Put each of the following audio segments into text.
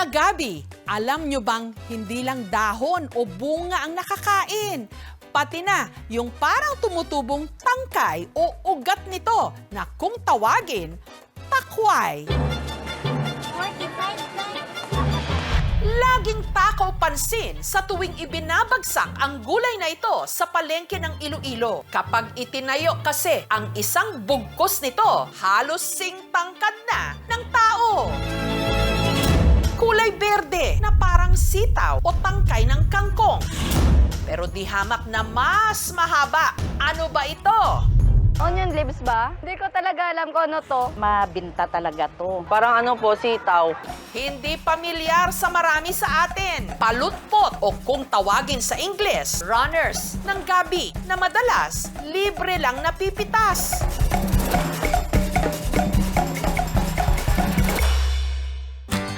na gabi, alam nyo bang hindi lang dahon o bunga ang nakakain? Pati na yung parang tumutubong tangkay o ugat nito na kung tawagin, takway. Laging takaw pansin sa tuwing ibinabagsak ang gulay na ito sa palengke ng Iloilo. Kapag itinayo kasi ang isang bugkos nito, halos singtangkad na ng tao. Kulay berde na parang sitaw o tangkay ng kangkong. Pero di hamak na mas mahaba. Ano ba ito? Onion leaves ba? Hindi ko talaga alam kung ano to. Mabinta talaga to. Parang ano po, sitaw. Hindi pamilyar sa marami sa atin. Palutpot o kung tawagin sa Ingles, runners ng gabi na madalas libre lang napipitas.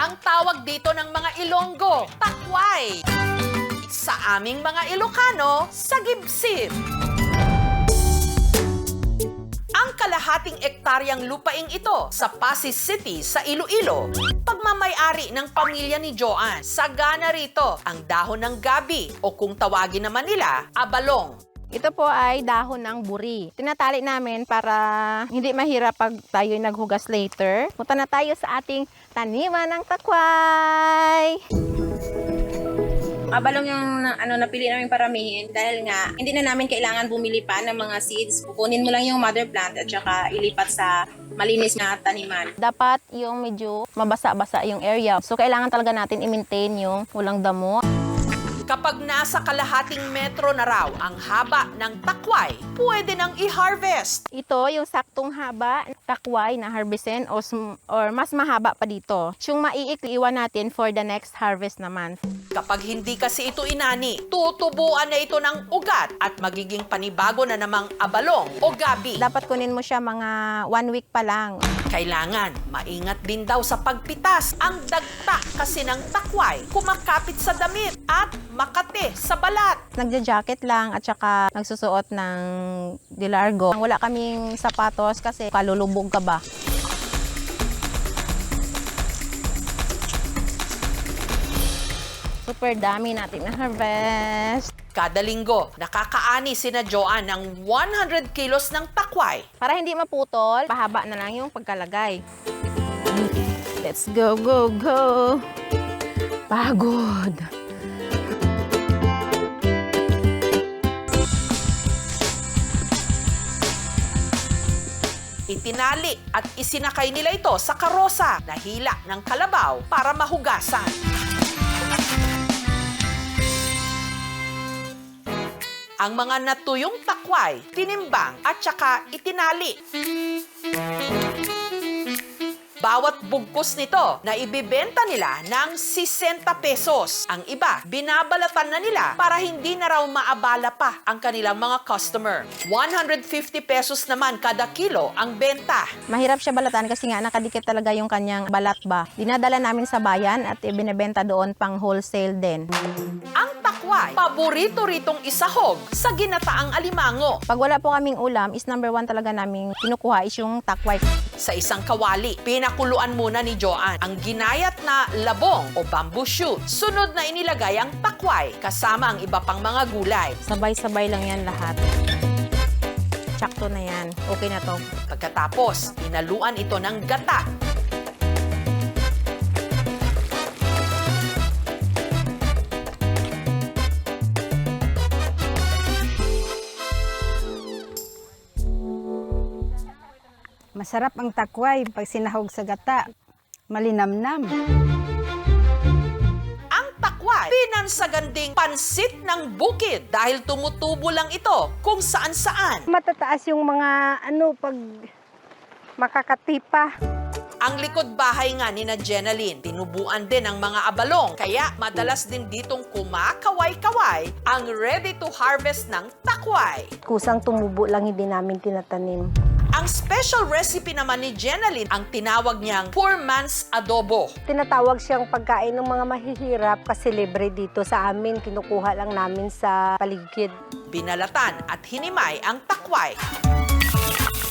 Ang tawag dito ng mga Ilonggo, takway. Sa aming mga Ilocano, sagibsib. Ang kalahating ektaryang lupaing ito sa Pasig City sa Iloilo, pagmamay-ari ng pamilya ni Joanne. Sagana rito ang dahon ng gabi o kung tawagin naman nila, abalong. Ito po ay dahon ng buri. Tinatali namin para hindi mahirap pag tayo'y naghugas later. Punta na tayo sa ating taniman ng takway. Abalong yung napili namin paramihin dahil nga hindi na namin kailangan bumili pa ng mga seeds. Kukunin mo lang yung mother plant at saka ilipat sa malinis na taniman. Dapat yung medyo mabasa-basa yung area. So kailangan talaga natin i-maintain yung walang damo. Kapag nasa kalahating metro na raw ang haba ng takway, pwede nang i-harvest. Ito yung saktong haba ng takway na harvestin or mas mahaba pa dito. Yung maiikli iwan natin for the next harvest naman. Kapag hindi kasi ito inani, tutubuan na ito ng ugat at magiging panibago na namang abalong o gabi. Dapat kunin mo siya mga 1 week pa lang. Kailangan maingat din daw sa pagpitas. Ang dagta kasi ng takway, kumakapit sa damit at makate sa balat. Nagja-jacket lang at saka nagsusuot ng dilargo. Wala kaming sapatos kasi kalulubog ka ba. Super dami natin na harvest. Kada linggo, nakakaani sina Joanne ng 100 kilos ng takway. Para hindi maputol, pahaba na lang yung pagkalagay. Let's go, go, go! Pagod! Itinali at isinakay nila ito sa karosa na hila ng kalabaw para mahugasan. Ang mga natuyong takway, tinimbang at saka itinali. Bawat bugkos nito na ibibenta nila ng 60 pesos. Ang iba, binabalatan na nila para hindi na raw maabala pa ang kanilang mga customer. 150 pesos naman kada kilo ang benta. Mahirap siya balatan kasi nga nakadikit talaga yung kanyang balat ba. Dinadala namin sa bayan at ibinebenta doon pang wholesale din. Ang takway, paborito ritong isahog sa ginataang alimango. Pag wala po kaming ulam, is number 1 talaga namin kinukuha is yung takway. Sa isang kawali, pinakuluan muna ni Joanne ang ginayat na labong o bamboo shoot. Sunod na inilagay ang takway kasama ang iba pang mga gulay. Sabay-sabay lang yan lahat. Tsakto na yan. Okay na to. Pagkatapos, inaluan ito ng gata. Masarap ang takway pag sinahog sa gata. Malinamnam. Ang takway, pinansaganding pansit ng bukid dahil tumutubo lang ito kung saan-saan. Matataas yung mga pag makakatipa. Ang likod bahay nga ni na Jenaline, tinubuan din ang mga abalong. Kaya madalas din ditong kumakaway-kaway ang ready to harvest ng takway. Kusang tumubo lang hindi namin tinatanim. Ang special recipe naman ni Jenaline ang tinawag niyang poor man's adobo. Tinatawag siyang pagkain ng mga mahihirap kasi libre dito sa amin. Kinukuha lang namin sa paligid. Binalatan at hinimay ang takway.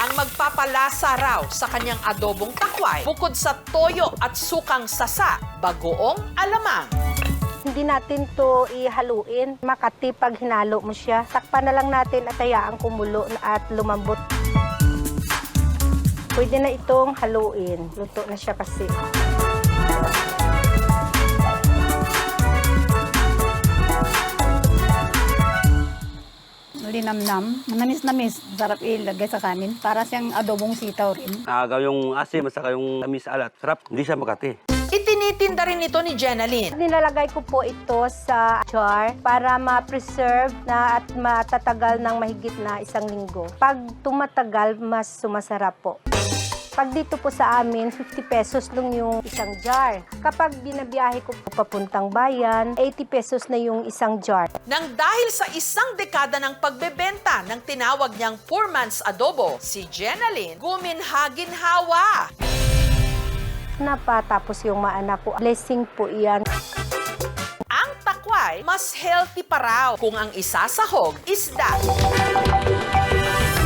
ang magpapalasa raw sa kanyang adobong takway bukod sa toyo at sukang sasa, bagoong alamang. Hindi natin to ihaluin. Makati pag hinalo mo siya. Takpan na lang natin at hayaan kumulo at lumambot. Pwede na itong haluin. Luto na siya kasi. Malinamnam. Manamis-namis. Sarap ilagay sa kanin. Para siyang adobong sitaw rin. Agaw yung asim at saka yung tamis alat. Sarap, hindi siya makati. Itinitinda rin ito ni Jenaline. Nilalagay ko po ito sa jar para ma-preserve na at matatagal ng mahigit na 1 linggo. Pag tumatagal, mas sumasarap po. Pag dito po sa amin, 50 pesos lang yung isang jar. Kapag binabiyahe ko po papuntang bayan, 80 pesos na yung isang jar. Nang dahil sa 1 dekada ng pagbebenta ng tinawag niyang poor man's adobo, si Jenaline guminhagin-hawa. Napatapos yung maanak ko. Blessing po iyan. Ang takway, mas healthy pa raw kung ang isasahog isda.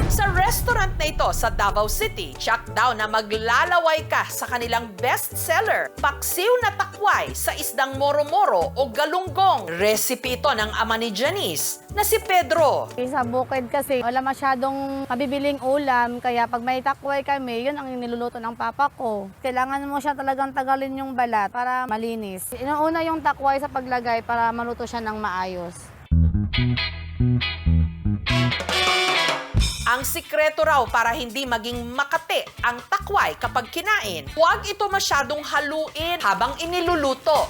Sa restaurant na ito sa Davao City, check daw na maglalaway ka sa kanilang bestseller, paksiw na takway sa isdang moro-moro o galunggong. Recipe ito ng ama ni Janice na si Pedro. Sa bukid kasi wala masyadong mabibiling ulam, kaya pag may takway kami, yun ang niluluto ng papa ko. Kailangan mo siya talagang tagalin yung balat para malinis. Inuuna yung takway sa paglagay para maluto siya ng maayos. Ang sikreto raw para hindi maging makate ang takway kapag kinain, huwag ito masyadong haluin habang iniluluto.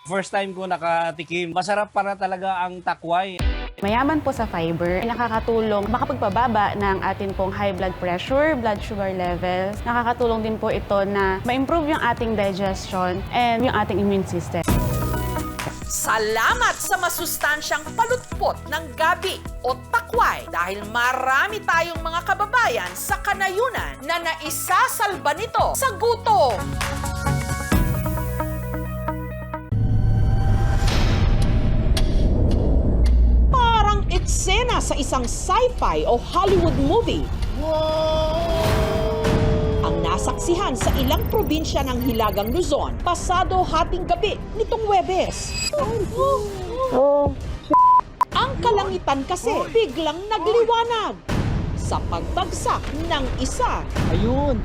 First time ko nakatikim, masarap para talaga ang takway. Mayaman po sa fiber, nakakatulong makapagpababa ng atin pong high blood pressure, blood sugar levels. Nakakatulong din po ito na ma-improve yung ating digestion and yung ating immune system. Salamat sa masustansyang palutpot ng gabi o takway dahil marami tayong mga kababayan sa kanayunan na naisasalba nito sa gutom. Parang eksena sa isang sci-fi o Hollywood movie. Ang nasaksihan sa ilang probinsya ng Hilagang Luzon, pasado hating gabi nitong Huwebes. Ang kalangitan kasi biglang nagliwanag sa pagbagsak ng isa. Ayun.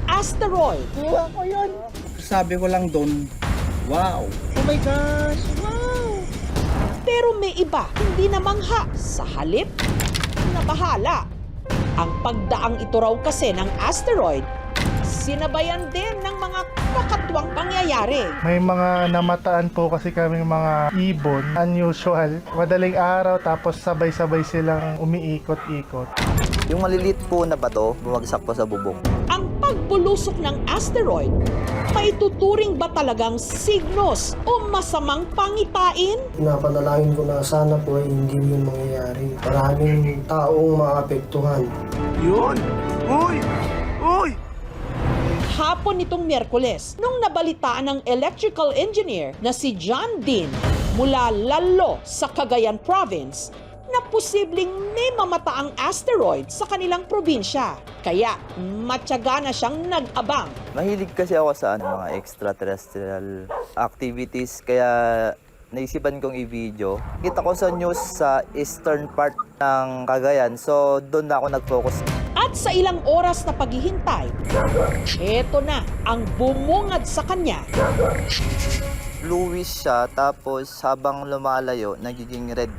Asteroid. Sabi ko lang doon, wow. Oh my gosh, wow. Pero may iba hindi namangha sa halip na bahala. Ang pagdaang ito raw kasi ng asteroid, sinabayan din ng mga kakatwang pangyayari. May mga namataan po kasi kaming mga ibon, unusual. Madaling araw tapos sabay-sabay silang umiikot-ikot. Yung maliliit po na bato, bumagsak po sa bubong. Ang pagbulusok ng asteroid, maituturing ba talagang signos o masamang pangitain? Napanalangin ko na sana po ay hindi yun mangyayari. Maraming taong maapektuhan. Yun. Uy! Uy! Hapon nitong Miyerkules, nung nabalitaan ng electrical engineer na si John Dean mula Lalo sa Cagayan Province na posibleng may mamataang asteroid sa kanilang probinsya. Kaya matyaga na siyang nag-abang. Mahilig kasi ako sa mga extraterrestrial activities, kaya naisipan kong i-video. Kita ko sa news sa eastern part ng Cagayan, so doon na ako nag-focus. At sa ilang oras na paghihintay, eto na ang bumungad sa kanya. Bluish siya, tapos habang lumalayo, nagiging red.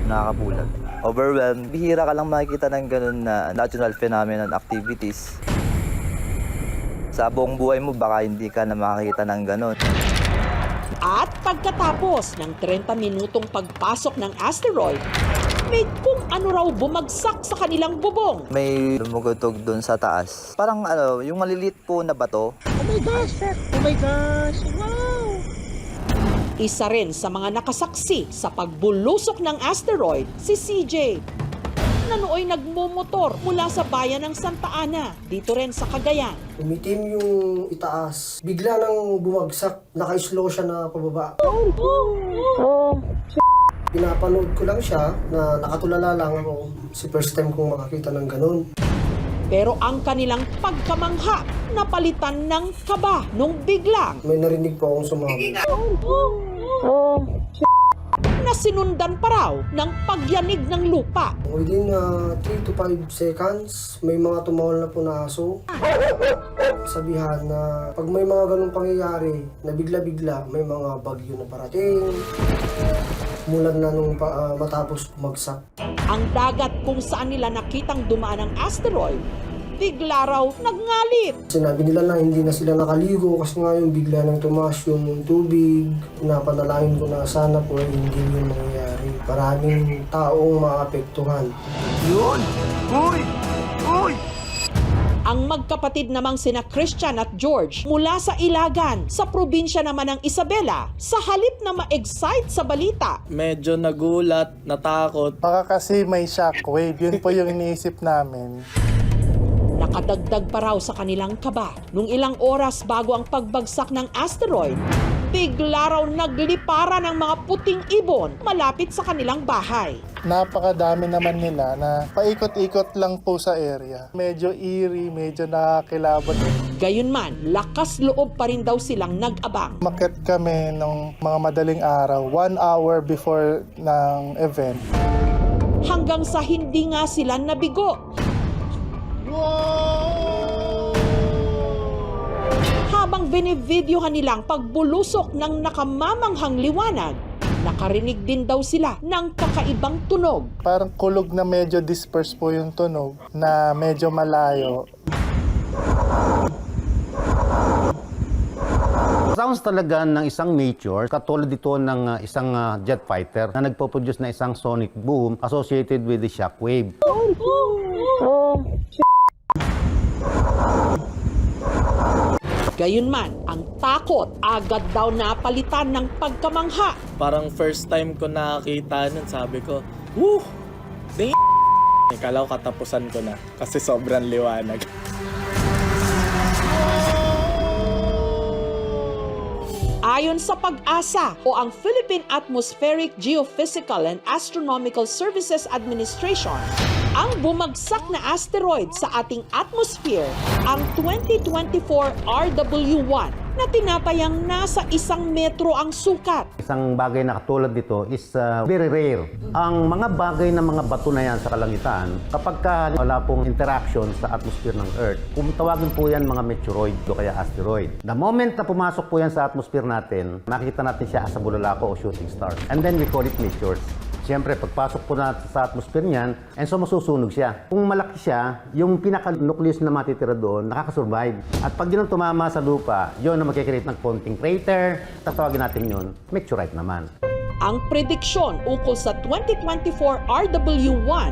Nakakabulag. Overwhelmed. Bihira ka lang makikita ng ganun na natural phenomenon activities. Sa buong buhay mo, baka hindi ka na makakita ng ganun. At pagkatapos ng 30 minutong pagpasok ng asteroid, may kung ano raw bumagsak sa kanilang bubong. May lumugutog doon sa taas. Parang yung maliliit po na bato. Oh my gosh! Oh my gosh! Wow! Isa rin sa mga nakasaksi sa pagbulusok ng asteroid, si CJ, na nooy nagmumotor mula sa bayan ng Santa Ana, dito rin sa Cagayan. Umitim yung itaas. Bigla nang bumagsak, naka-slow siya na pababa. Pinapanood ko lang siya na nakatulala lang ako. Si first time kong makakita ng ganun. Pero ang kanilang pagkamangha napalitan ng kaba nung biglang May narinig po akong sumabog. na sinundan pa raw ng pagyanig ng lupa. Within 3 to 5 seconds, may mga tumawal na po na aso. Sabihan na pag may mga ganung pangyayari na bigla-bigla, may mga bagyo na parating. Mulan na nung matapos bumagsak. Ang dagat kung saan nila nakitang dumaan ang asteroid, bigla raw nagngalit. Sinabi nila na hindi na sila nakaligo kasi nga yung bigla nang tumaas yung tubig. Pinapanalangin ko na sana po ay hindi yun mangyayari. Maraming taong maapektuhan. Yun! Uy! Uy! Ang magkapatid namang sina Christian at George mula sa Ilagan, sa probinsya naman ng Isabela, sa halip na ma-excite sa balita. Medyo nagulat, natakot. Baka kasi may shockwave. Yun po yung iniisip namin. Nakadagdag pa raw sa kanilang kaba. Nung ilang oras bago ang pagbagsak ng asteroid, bigla raw naglipara ng mga puting ibon malapit sa kanilang bahay. Napakadami naman nila na paikot-ikot lang po sa area. Medyo eerie, medyo nakakilabot. Gayunman, lakas loob pa rin daw silang nag-abang. Umakyat kami nung mga madaling araw, 1 hour before ng event. Hanggang sa hindi nga sila nabigo. Habang binivideohan nilang pagbulusok ng nakamamanghang liwanag, nakarinig din daw sila ng kakaibang tunog. Parang kulog na medyo disperse po yung tunog na medyo malayo. Sounds talaga ng isang meteor, katulad dito ng isang jet fighter na nagpo-produce na isang sonic boom associated with the shockwave. Gayunman, ang takot agad daw napalitan ng pagkamangha. Parang first time ko nakakita nun, sabi ko, woo! Ikala ko katapusan ko na kasi sobrang liwanag. Ayon sa PAG-ASA o ang Philippine Atmospheric, Geophysical and Astronomical Services Administration, ang bumagsak na asteroid sa ating atmosphere, ang 2024 RW1 na tinapayang nasa 1 metro ang sukat. Isang bagay na katulad dito is very rare. Ang mga bagay na mga bato na yan sa kalangitan, kapag wala pong interaction sa atmosphere ng Earth, kung tawagin po yan mga meteoroid o kaya asteroid. The moment na pumasok po yan sa atmosphere natin, makikita natin siya as a bulalako o shooting star. And then we call it meteors. Siyempre, pagpasok po natin sa atmosphere niyan, and so masusunog siya. Kung malaki siya, yung pinaka-nucleus na matitira doon, nakakasurvive. At pag yun ang tumama sa lupa, yun ang magkikreate ng konting crater, tatawagin natin yun, meteorite naman. Ang prediksyon ukol sa 2024 RW1,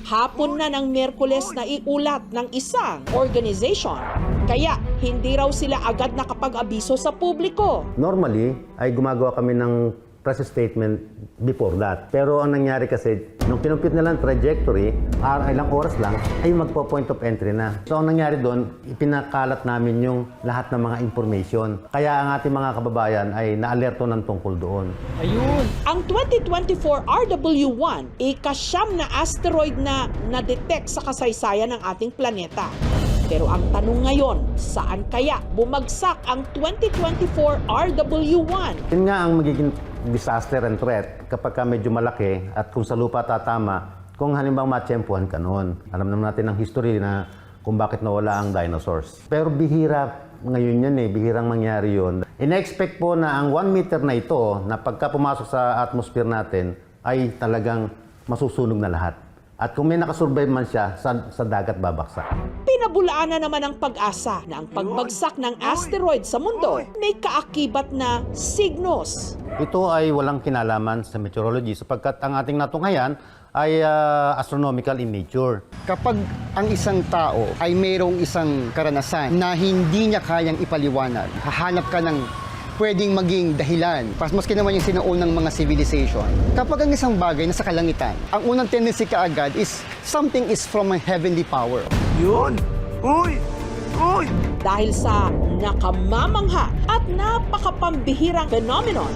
hapon na ng Miyerkules na iulat ng isang organization. Kaya hindi raw sila agad nakapag-abiso sa publiko. Normally, ay gumagawa kami ng press statement before that. Pero ang nangyari kasi, nung kinumpute nila ang trajectory, ilang oras lang, ay magpo-point of entry na. So ang nangyari doon, ipinakalat namin yung lahat ng mga information. Kaya ang ating mga kababayan ay naalerto ng tungkol doon. Ayun! Ang 2024 RW1, ika-9 na asteroid na na-detect sa kasaysayan ng ating planeta. Pero ang tanong ngayon, saan kaya bumagsak ang 2024 RW1? Yun nga ang magiging disaster and threat kapag medyo malaki at kung sa lupa tatama, kung halimbawa matsyempuhan ka noon. Alam naman natin ang history na kung bakit nawala ang dinosaurs. Pero bihira ngayon yan bihirang mangyari yun. In-expect po na ang 1 meter na ito, na pagka pumasok sa atmosphere natin, ay talagang masusunog na lahat. At kung may nakasurvive man siya, sa dagat babaksak. Pinabulaan na naman ang pag-asa na ang pagbagsak ng asteroid sa mundo may kaakibat na signos. Ito ay walang kinalaman sa meteorology sapagkat ang ating natunghayan ay astronomical in nature. Kapag ang isang tao ay mayroong isang karanasan na hindi niya kayang ipaliwanag, hahanap ka ng pwedeng maging dahilan. Maski naman yung sinaunang mga civilization. Kapag ang isang bagay nasa kalangitan, ang unang tendency kaagad is something is from a heavenly power. Yun! Uy! Uy! Dahil sa nakamamangha at napakapambihirang phenomenon,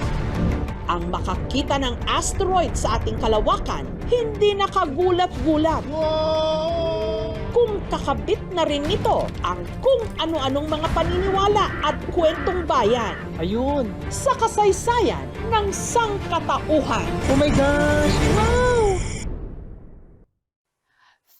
Ang makakita ng asteroid sa ating kalawakan, hindi nakagulat-gulat. Kung kakabit na rin nito ang kung ano-anong mga paniniwala at kwentong bayan. Ayun! Sa kasaysayan ng sangkatauhan. Oh my gosh! Wow!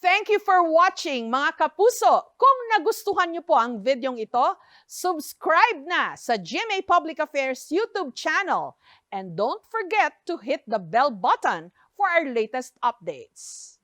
Thank you for watching, mga kapuso. Kung nagustuhan niyo po ang videong ito, subscribe na sa GMA Public Affairs YouTube channel. And don't forget to hit the bell button for our latest updates.